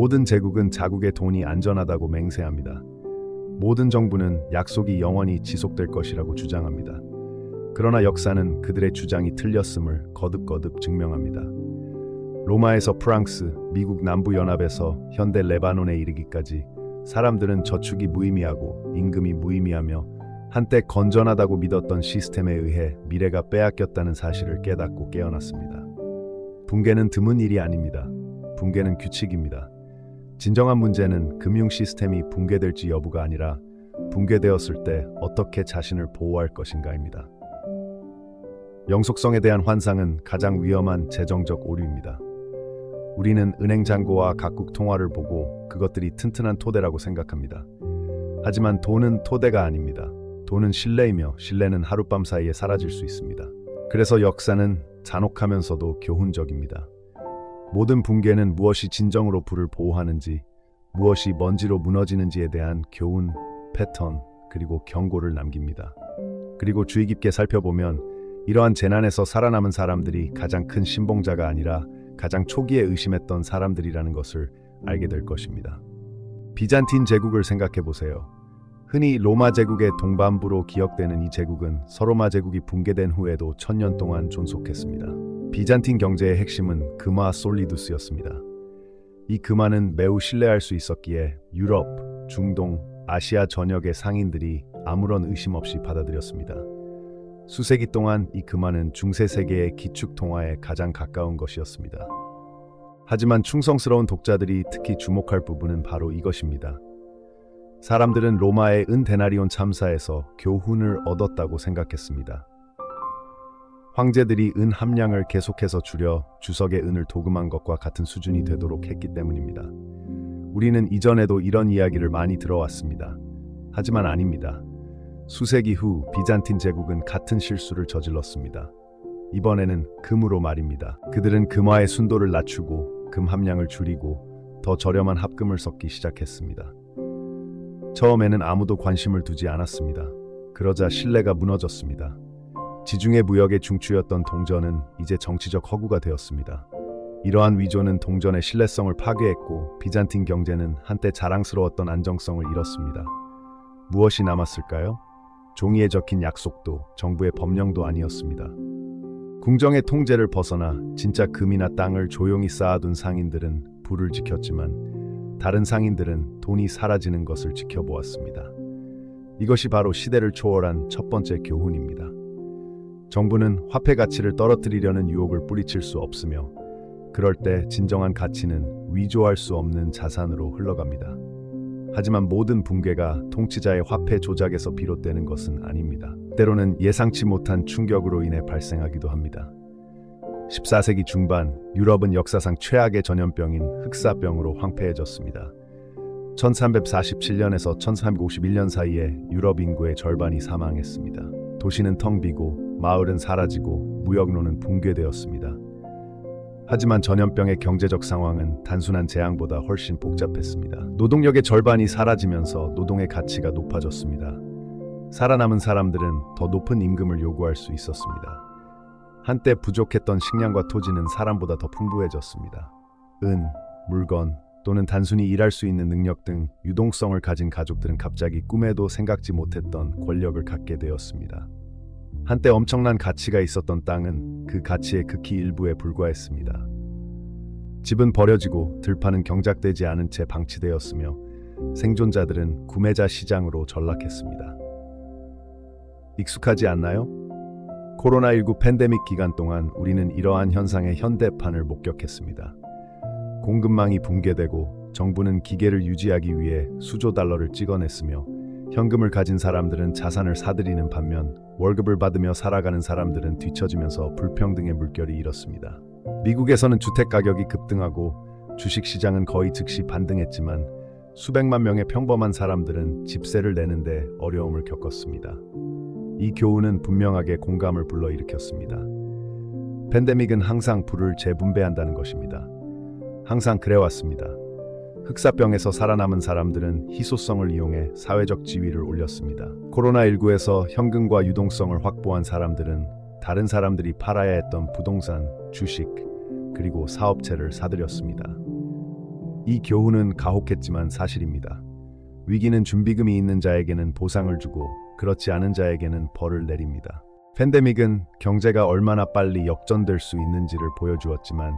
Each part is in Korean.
모든 제국은 자국의 돈이 안전하다고 맹세합니다. 모든 정부는 약속이 영원히 지속될 것이라고 주장합니다. 그러나 역사는 그들의 주장이 틀렸음을 거듭거듭 증명합니다. 로마에서 프랑스, 미국 남부연합에서 현대 레바논에 이르기까지 사람들은 저축이 무의미하고 임금이 무의미하며 한때 건전하다고 믿었던 시스템에 의해 미래가 빼앗겼다는 사실을 깨닫고 깨어났습니다. 붕괴는 드문 일이 아닙니다. 붕괴는 규칙입니다. 진정한 문제는 금융 시스템이 붕괴될지 여부가 아니라 붕괴되었을 때 어떻게 자신을 보호할 것인가입니다. 영속성에 대한 환상은 가장 위험한 재정적 오류입니다. 우리는 은행 잔고와 각국 통화를 보고 그것들이 튼튼한 토대라고 생각합니다. 하지만 돈은 토대가 아닙니다. 돈은 신뢰이며 신뢰는 하룻밤 사이에 사라질 수 있습니다. 그래서 역사는 잔혹하면서도 교훈적입니다. 모든 붕괴는 무엇이 진정으로 부를 보호하는지, 무엇이 먼지로 무너지는지에 대한 교훈, 패턴, 그리고 경고를 남깁니다. 그리고 주의 깊게 살펴보면 이러한 재난에서 살아남은 사람들이 가장 큰 신봉자가 아니라 가장 초기에 의심했던 사람들이라는 것을 알게 될 것입니다. 비잔틴 제국을 생각해 보세요. 흔히 로마 제국의 동반부로 기억되는 이 제국은 서로마 제국이 붕괴된 후에도 1000년 동안 존속했습니다. 비잔틴 경제의 핵심은 금화 솔리두스였습니다. 이 금화는 매우 신뢰할 수 있었기에 유럽, 중동, 아시아 전역의 상인들이 아무런 의심 없이 받아들였습니다. 수세기 동안 이 금화는 중세 세계의 기축 통화에 가장 가까운 것이었습니다. 하지만 충성스러운 독자들이 특히 주목할 부분은 바로 이것입니다. 사람들은 로마의 은 데나리온 참사에서 교훈을 얻었다고 생각했습니다. 황제들이 은 함량을 계속해서 줄여 주석의 은을 도금한 것과 같은 수준이 되도록 했기 때문입니다. 우리는 이전에도 이런 이야기를 많이 들어왔습니다. 하지만 아닙니다. 수세기 후 비잔틴 제국은 같은 실수를 저질렀습니다. 이번에는 금으로 말입니다. 그들은 금화의 순도를 낮추고 금 함량을 줄이고 더 저렴한 합금을 섞기 시작했습니다. 처음에는 아무도 관심을 두지 않았습니다. 그러자 신뢰가 무너졌습니다. 지중해 무역의 중추였던 동전은 이제 정치적 허구가 되었습니다. 이러한 위조는 동전의 신뢰성을 파괴했고 비잔틴 경제는 한때 자랑스러웠던 안정성을 잃었습니다. 무엇이 남았을까요? 종이에 적힌 약속도 정부의 법령도 아니었습니다. 궁정의 통제를 벗어나 진짜 금이나 땅을 조용히 쌓아둔 상인들은 부를 지켰지만 다른 상인들은 돈이 사라지는 것을 지켜보았습니다. 이것이 바로 시대를 초월한 첫 번째 교훈입니다. 정부는 화폐 가치를 떨어뜨리려는 유혹을 뿌리칠 수 없으며 그럴 때 진정한 가치는 위조할 수 없는 자산으로 흘러갑니다. 하지만 모든 붕괴가 통치자의 화폐 조작에서 비롯되는 것은 아닙니다. 때로는 예상치 못한 충격으로 인해 발생하기도 합니다. 14세기 중반 유럽은 역사상 최악의 전염병인 흑사병으로 황폐해졌습니다. 1347년에서 1351년 사이에 유럽 인구의 절반이 사망했습니다. 도시는 텅 비고 마을은 사라지고 무역로는 붕괴되었습니다. 하지만 전염병의 경제적 상황은 단순한 재앙보다 훨씬 복잡했습니다. 노동력의 절반이 사라지면서 노동의 가치가 높아졌습니다. 살아남은 사람들은 더 높은 임금을 요구할 수 있었습니다. 한때 부족했던 식량과 토지는 사람보다 더 풍부해졌습니다. 은, 물건 또는 단순히 일할 수 있는 능력 등 유동성을 가진 가족들은 갑자기 꿈에도 생각지 못했던 권력을 갖게 되었습니다. 한때 엄청난 가치가 있었던 땅은 그 가치의 극히 일부에 불과했습니다. 집은 버려지고 들판은 경작되지 않은 채 방치되었으며 생존자들은 구매자 시장으로 전락했습니다. 익숙하지 않나요? 코로나19 팬데믹 기간 동안 우리는 이러한 현상의 현대판을 목격했습니다. 공급망이 붕괴되고 정부는 기계를 유지하기 위해 수조 달러를 찍어냈으며 현금을 가진 사람들은 자산을 사들이는 반면 월급을 받으며 살아가는 사람들은 뒤처지면서 불평등의 물결이 일었습니다. 미국에서는 주택 가격이 급등하고 주식시장은 거의 즉시 반등했지만 수백만 명의 평범한 사람들은 집세를 내는데 어려움을 겪었습니다. 이 교훈은 분명하게 공감을 불러일으켰습니다. 팬데믹은 항상 부를 재분배한다는 것입니다. 항상 그래왔습니다. 흑사병에서 살아남은 사람들은 희소성을 이용해 사회적 지위를 올렸습니다. 코로나19에서 현금과 유동성을 확보한 사람들은 다른 사람들이 팔아야 했던 부동산, 주식, 그리고 사업체를 사들였습니다. 이 교훈은 가혹했지만 사실입니다. 위기는 준비금이 있는 자에게는 보상을 주고 그렇지 않은 자에게는 벌을 내립니다. 팬데믹은 경제가 얼마나 빨리 역전될 수 있는지를 보여주었지만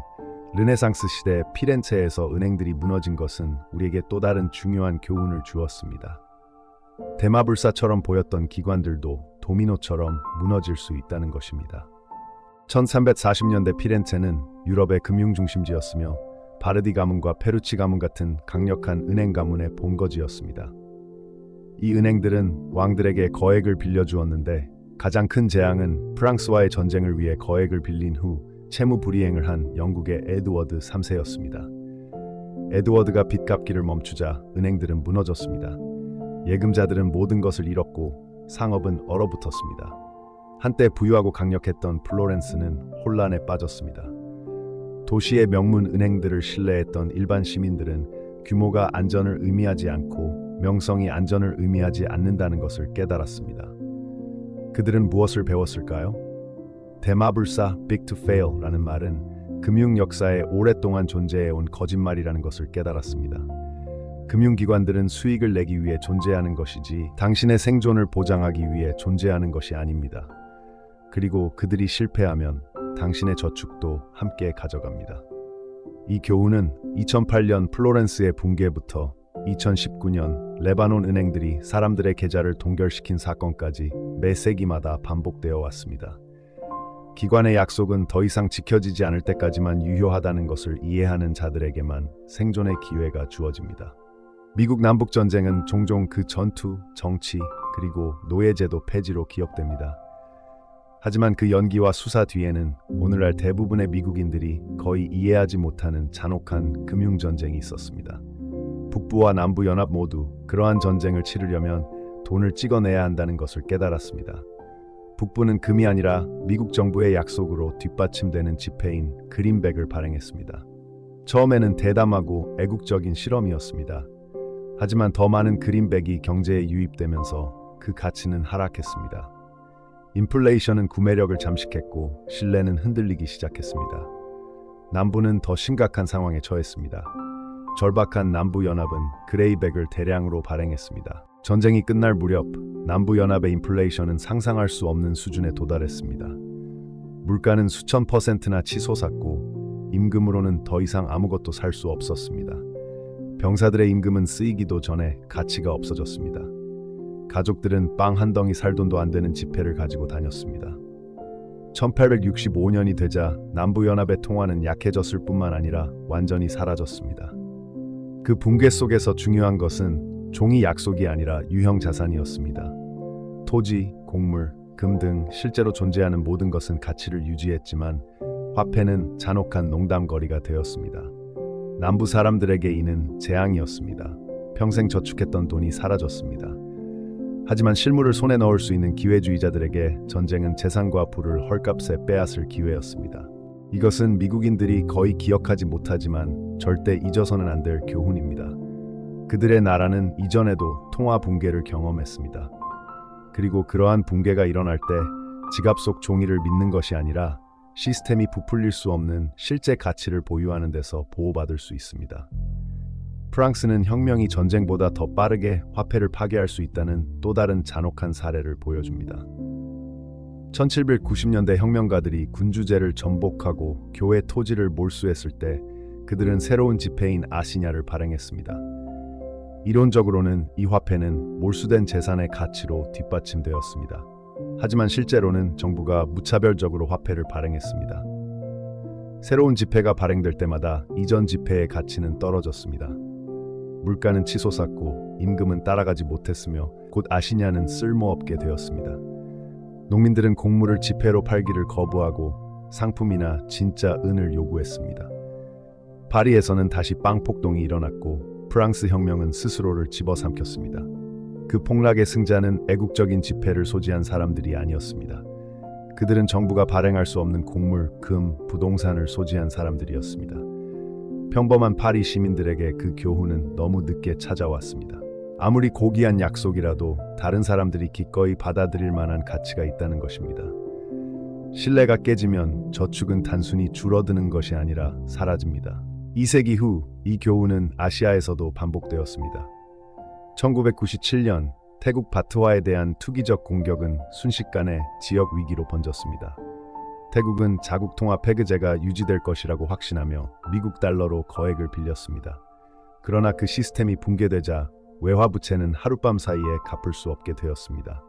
르네상스 시대 피렌체에서 은행들이 무너진 것은 우리에게 또 다른 중요한 교훈을 주었습니다. 대마불사처럼 보였던 기관들도 도미노처럼 무너질 수 있다는 것입니다. 1340년대 피렌체는 유럽의 금융중심지였으며 바르디 가문과 페루치 가문 같은 강력한 은행 가문의 본거지였습니다. 이 은행들은 왕들에게 거액을 빌려주었는데 가장 큰 재앙은 프랑스와의 전쟁을 위해 거액을 빌린 후 채무 불이행을 한 영국의 에드워드 3세였습니다. 에드워드가 빚 갚기를 멈추자 은행들은 무너졌습니다. 예금자들은 모든 것을 잃었고 상업은 얼어붙었습니다. 한때 부유하고 강력했던 플로렌스는 혼란에 빠졌습니다. 도시의 명문 은행들을 신뢰했던 일반 시민들은 규모가 안전을 의미하지 않고 명성이 안전을 의미하지 않는다는 것을 깨달았습니다. 그들은 무엇을 배웠을까요? 대마불사 Big to Fail라는 말은 금융 역사에 오랫동안 존재해온 거짓말이라는 것을 깨달았습니다. 금융기관들은 수익을 내기 위해 존재하는 것이지 당신의 생존을 보장하기 위해 존재하는 것이 아닙니다. 그리고 그들이 실패하면 당신의 저축도 함께 가져갑니다. 이 교훈은 2008년 플로렌스의 붕괴부터 2019년 레바논 은행들이 사람들의 계좌를 동결시킨 사건까지 매 세기마다 반복되어 왔습니다. 기관의 약속은 더 이상 지켜지지 않을 때까지만 유효하다는 것을 이해하는 자들에게만 생존의 기회가 주어집니다. 미국 남북전쟁은 종종 그 전투, 정치, 그리고 노예제도 폐지로 기억됩니다. 하지만 그 연기와 수사 뒤에는 오늘날 대부분의 미국인들이 거의 이해하지 못하는 잔혹한 금융전쟁이 있었습니다. 북부와 남부 연합 모두 그러한 전쟁을 치르려면 돈을 찍어내야 한다는 것을 깨달았습니다. 북부는 금이 아니라 미국 정부의 약속으로 뒷받침되는 지폐인 그린백을 발행했습니다. 처음에는 대담하고 애국적인 실험이었습니다. 하지만 더 많은 그린백이 경제에 유입되면서 그 가치는 하락했습니다. 인플레이션은 구매력을 잠식했고 신뢰는 흔들리기 시작했습니다. 남부는 더 심각한 상황에 처했습니다. 절박한 남부연합은 그레이백을 대량으로 발행했습니다. 전쟁이 끝날 무렵 남부연합의 인플레이션은 상상할 수 없는 수준에 도달했습니다. 물가는 수천 %나 치솟았고 임금으로는 더 이상 아무것도 살 수 없었습니다. 병사들의 임금은 쓰이기도 전에 가치가 없어졌습니다. 가족들은 빵 한 덩이 살 돈도 안 되는 지폐를 가지고 다녔습니다. 1865년이 되자 남부연합의 통화는 약해졌을 뿐만 아니라 완전히 사라졌습니다. 그 붕괴 속에서 중요한 것은 종이 약속이 아니라 유형 자산이었습니다. 토지, 곡물, 금 등 실제로 존재하는 모든 것은 가치를 유지했지만 화폐는 잔혹한 농담거리가 되었습니다. 남부 사람들에게 이는 재앙이었습니다. 평생 저축했던 돈이 사라졌습니다. 하지만 실물을 손에 넣을 수 있는 기회주의자들에게 전쟁은 재산과 부를 헐값에 빼앗을 기회였습니다. 이것은 미국인들이 거의 기억하지 못하지만 절대 잊어서는 안 될 교훈입니다. 그들의 나라는 이전에도 통화 붕괴를 경험했습니다. 그리고 그러한 붕괴가 일어날 때 지갑 속 종이를 믿는 것이 아니라 시스템이 부풀릴 수 없는 실제 가치를 보유하는 데서 보호받을 수 있습니다. 프랑스는 혁명이 전쟁보다 더 빠르게 화폐를 파괴할 수 있다는 또 다른 잔혹한 사례를 보여줍니다. 1790년대 혁명가들이 군주제를 전복하고 교회 토지를 몰수했을 때 그들은 새로운 지폐인 아시냐를 발행했습니다. 이론적으로는 이 화폐는 몰수된 재산의 가치로 뒷받침되었습니다. 하지만 실제로는 정부가 무차별적으로 화폐를 발행했습니다. 새로운 지폐가 발행될 때마다 이전 지폐의 가치는 떨어졌습니다. 물가는 치솟았고 임금은 따라가지 못했으며 곧 아시냐는 쓸모없게 되었습니다. 농민들은 곡물을 지폐로 팔기를 거부하고 상품이나 진짜 은을 요구했습니다. 파리에서는 다시 빵 폭동이 일어났고 프랑스 혁명은 스스로를 집어삼켰습니다. 그 폭락의 승자는 애국적인 지폐를 소지한 사람들이 아니었습니다. 그들은 정부가 발행할 수 없는 곡물, 금, 부동산을 소지한 사람들이었습니다. 평범한 파리 시민들에게 그 교훈은 너무 늦게 찾아왔습니다. 아무리 고귀한 약속이라도 다른 사람들이 기꺼이 받아들일 만한 가치가 있다는 것입니다. 신뢰가 깨지면 저축은 단순히 줄어드는 것이 아니라 사라집니다. 2세기 후 이 교훈은 아시아에서도 반복되었습니다. 1997년 태국 바트화에 대한 투기적 공격은 순식간에 지역 위기로 번졌습니다. 태국은 자국 통화 페그제가 유지될 것이라고 확신하며 미국 달러로 거액을 빌렸습니다. 그러나 그 시스템이 붕괴되자 외화 부채는 하룻밤 사이에 갚을 수 없게 되었습니다.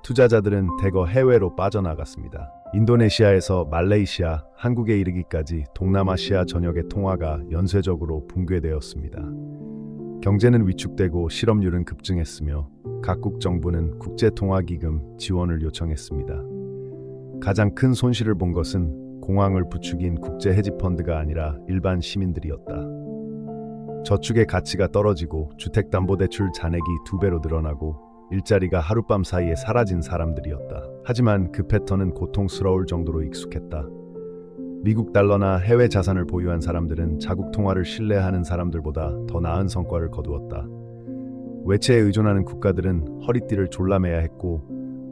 투자자들은 대거 해외로 빠져나갔습니다. 인도네시아에서 말레이시아, 한국에 이르기까지 동남아시아 전역의 통화가 연쇄적으로 붕괴되었습니다. 경제는 위축되고 실업률은 급증했으며 각국 정부는 국제통화기금 지원을 요청했습니다. 가장 큰 손실을 본 것은 공황을 부추긴 국제 헤지펀드가 아니라 일반 시민들이었다. 저축의 가치가 떨어지고 주택담보대출 잔액이 2배로 늘어나고 일자리가 하룻밤 사이에 사라진 사람들이었다. 하지만 그 패턴은 고통스러울 정도로 익숙했다. 미국 달러나 해외 자산을 보유한 사람들은 자국 통화를 신뢰하는 사람들보다 더 나은 성과를 거두었다. 외채에 의존하는 국가들은 허리띠를 졸라매야 했고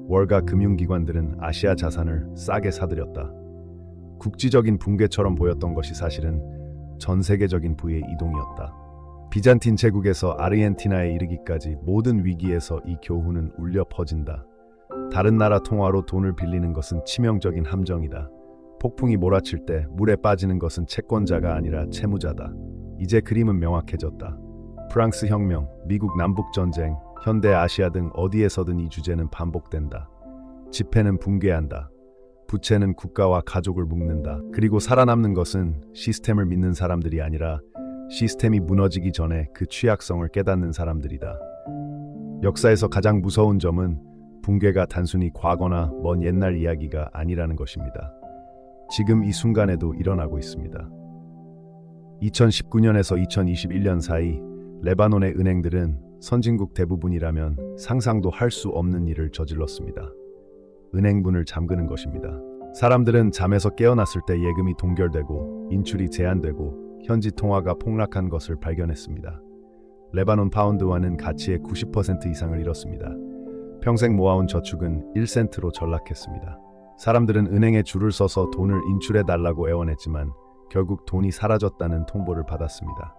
월가 금융기관들은 아시아 자산을 싸게 사들였다. 국지적인 붕괴처럼 보였던 것이 사실은 전 세계적인 부의 이동이었다. 비잔틴 제국에서 아르헨티나에 이르기까지 모든 위기에서 이 교훈은 울려 퍼진다. 다른 나라 통화로 돈을 빌리는 것은 치명적인 함정이다. 폭풍이 몰아칠 때 물에 빠지는 것은 채권자가 아니라 채무자다. 이제 그림은 명확해졌다. 프랑스 혁명, 미국 남북전쟁, 현대 아시아 등 어디에서든 이 주제는 반복된다. 지폐는 붕괴한다. 부채는 국가와 가족을 묶는다. 그리고 살아남는 것은 시스템을 믿는 사람들이 아니라 시스템이 무너지기 전에 그 취약성을 깨닫는 사람들이다. 역사에서 가장 무서운 점은 붕괴가 단순히 과거나 먼 옛날 이야기가 아니라는 것입니다. 지금 이 순간에도 일어나고 있습니다. 2019년에서 2021년 사이 레바논의 은행들은 선진국 대부분이라면 상상도 할 수 없는 일을 저질렀습니다. 은행문을 잠그는 것입니다. 사람들은 잠에서 깨어났을 때 예금이 동결되고 인출이 제한되고 현지 통화가 폭락한 것을 발견했습니다. 레바논 파운드화는 가치의 90% 이상을 잃었습니다. 평생 모아온 저축은 1센트로 전락했습니다. 사람들은 은행에 줄을 서서 돈을 인출해달라고 애원했지만 결국 돈이 사라졌다는 통보를 받았습니다.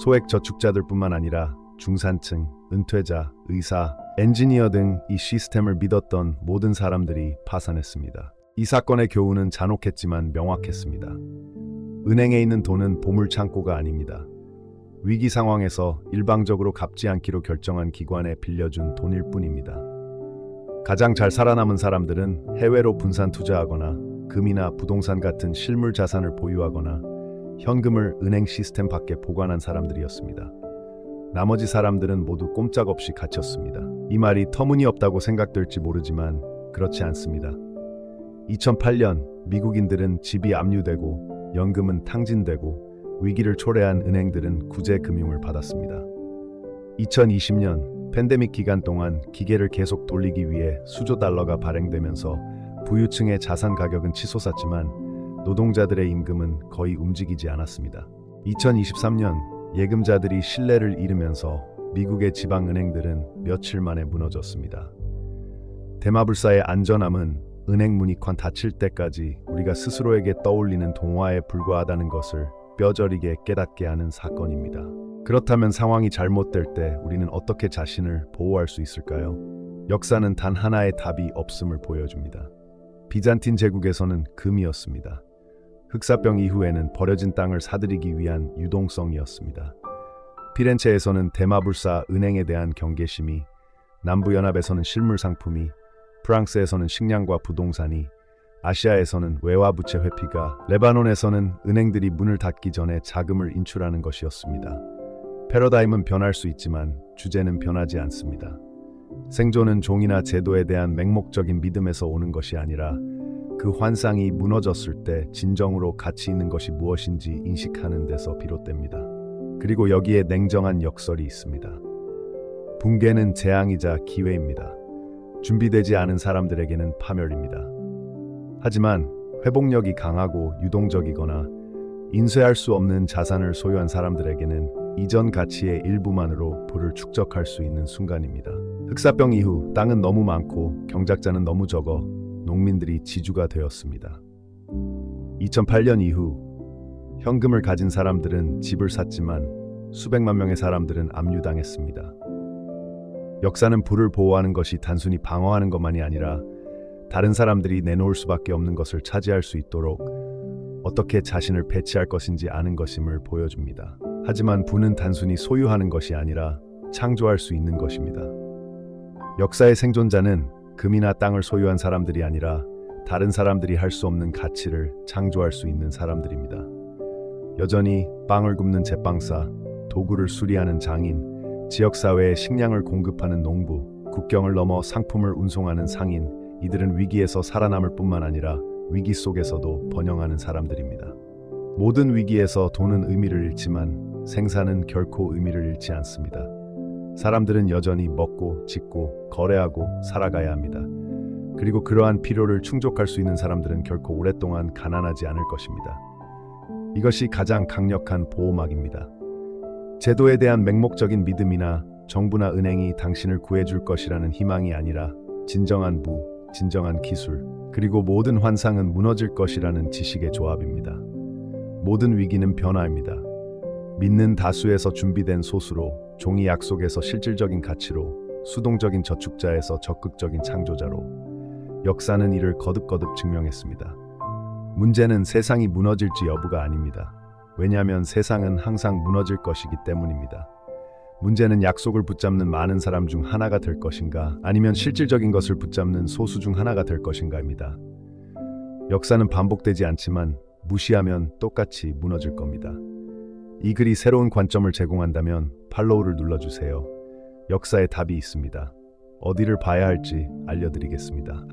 소액 저축자들뿐만 아니라 중산층, 은퇴자, 의사, 엔지니어 등 이 시스템을 믿었던 모든 사람들이 파산했습니다. 이 사건의 교훈은 잔혹했지만 명확했습니다. 은행에 있는 돈은 보물창고가 아닙니다. 위기 상황에서 일방적으로 갚지 않기로 결정한 기관에 빌려준 돈일 뿐입니다. 가장 잘 살아남은 사람들은 해외로 분산 투자하거나 금이나 부동산 같은 실물 자산을 보유하거나 현금을 은행 시스템 밖에 보관한 사람들이었습니다. 나머지 사람들은 모두 꼼짝없이 갇혔습니다. 이 말이 터무니없다고 생각될지 모르지만 그렇지 않습니다. 2008년 미국인들은 집이 압류되고 연금은 탕진되고 위기를 초래한 은행들은 구제 금융을 받았습니다. 2020년 팬데믹 기간 동안 기계를 계속 돌리기 위해 수조 달러가 발행되면서 부유층의 자산 가격은 치솟았지만 노동자들의 임금은 거의 움직이지 않았습니다. 2023년 예금자들이 신뢰를 잃으면서 미국의 지방은행들은 며칠 만에 무너졌습니다. 대마불사의 안전함은 은행 문이 관 닫힐 때까지 우리가 스스로에게 떠올리는 동화에 불과하다는 것을 뼈저리게 깨닫게 하는 사건입니다. 그렇다면 상황이 잘못될 때 우리는 어떻게 자신을 보호할 수 있을까요? 역사는 단 하나의 답이 없음을 보여줍니다. 비잔틴 제국에서는 금이었습니다. 흑사병 이후에는 버려진 땅을 사들이기 위한 유동성이었습니다. 피렌체에서는 대마불사 은행에 대한 경계심이, 남부연합에서는 실물 상품이, 프랑스에서는 식량과 부동산이, 아시아에서는 외화부채 회피가, 레바논에서는 은행들이 문을 닫기 전에 자금을 인출하는 것이었습니다. 패러다임은 변할 수 있지만 주제는 변하지 않습니다. 생존은 종이나 제도에 대한 맹목적인 믿음에서 오는 것이 아니라 그 환상이 무너졌을 때 진정으로 가치 있는 것이 무엇인지 인식하는 데서 비롯됩니다. 그리고 여기에 냉정한 역설이 있습니다. 붕괴는 재앙이자 기회입니다. 준비되지 않은 사람들에게는 파멸입니다. 하지만 회복력이 강하고 유동적이거나 인쇄할 수 없는 자산을 소유한 사람들에게는 이전 가치의 일부만으로 부를 축적할 수 있는 순간입니다. 흑사병 이후 땅은 너무 많고 경작자는 너무 적어 농민들이 지주가 되었습니다. 2008년 이후 현금을 가진 사람들은 집을 샀지만 수백만 명의 사람들은 압류당했습니다. 역사는 부를 보호하는 것이 단순히 방어하는 것만이 아니라 다른 사람들이 내놓을 수밖에 없는 것을 차지할 수 있도록 어떻게 자신을 배치할 것인지 아는 것임을 보여줍니다. 하지만 부는 단순히 소유하는 것이 아니라 창조할 수 있는 것입니다. 역사의 생존자는 금이나 땅을 소유한 사람들이 아니라 다른 사람들이 할 수 없는 가치를 창조할 수 있는 사람들입니다. 여전히 빵을 굽는 제빵사, 도구를 수리하는 장인, 지역사회에 식량을 공급하는 농부, 국경을 넘어 상품을 운송하는 상인, 이들은 위기에서 살아남을 뿐만 아니라 위기 속에서도 번영하는 사람들입니다. 모든 위기에서 돈은 의미를 잃지만 생산은 결코 의미를 잃지 않습니다. 사람들은 여전히 먹고, 짓고, 거래하고 살아가야 합니다. 그리고 그러한 필요를 충족할 수 있는 사람들은 결코 오랫동안 가난하지 않을 것입니다. 이것이 가장 강력한 보호막입니다. 제도에 대한 맹목적인 믿음이나 정부나 은행이 당신을 구해줄 것이라는 희망이 아니라 진정한 부, 진정한 기술, 그리고 모든 환상은 무너질 것이라는 지식의 조합입니다. 모든 위기는 변화입니다. 믿는 다수에서 준비된 소수로, 종이 약속에서 실질적인 가치로, 수동적인 저축자에서 적극적인 창조자로, 역사는 이를 거듭거듭 증명했습니다. 문제는 세상이 무너질지 여부가 아닙니다. 왜냐하면 세상은 항상 무너질 것이기 때문입니다. 문제는 약속을 붙잡는 많은 사람 중 하나가 될 것인가, 아니면 실질적인 것을 붙잡는 소수 중 하나가 될 것인가입니다. 역사는 반복되지 않지만 무시하면 똑같이 무너질 겁니다. 이 글이 새로운 관점을 제공한다면 팔로우를 눌러주세요. 역사에 답이 있습니다. 어디를 봐야 할지 알려드리겠습니다.